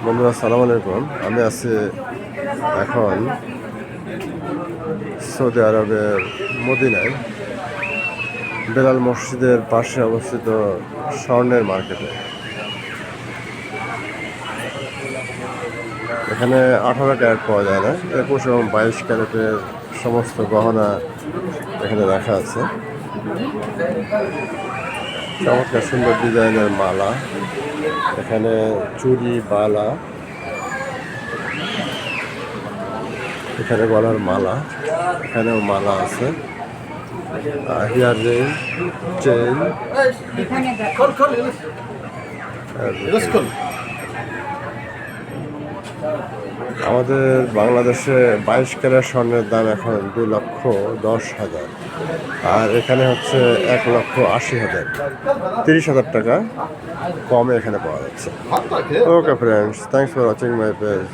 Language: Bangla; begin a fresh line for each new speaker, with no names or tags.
বন্ধুরা আসসালামু আলাইকুম। আমি আছি এখন সৌদি আরবের মদিনায় বেলাল মসজিদের পাশে অবস্থিত স্বর্ণের মার্কেটে। এখানে 18 ক্যারেট পাওয়া যায় না, 21 এবং 22 ক্যারেটের সমস্ত গহনা এখানে রাখা আছে। চমৎকার সুন্দর ডিজাইনের মালা, এখানে চুড়ি, বালা, এখানে গলার মালা, এখানেও মালা আছে, হেয়ার রিং, চেইন। আমাদের বাংলাদেশে 22 ক্যারেট স্বর্ণের দাম এখন 2,10,000, আর এখানে হচ্ছে 1,80,000, 30,000 টাকা কমে এখানে পাওয়া যাচ্ছে। Okay friends, thanks for watching my page.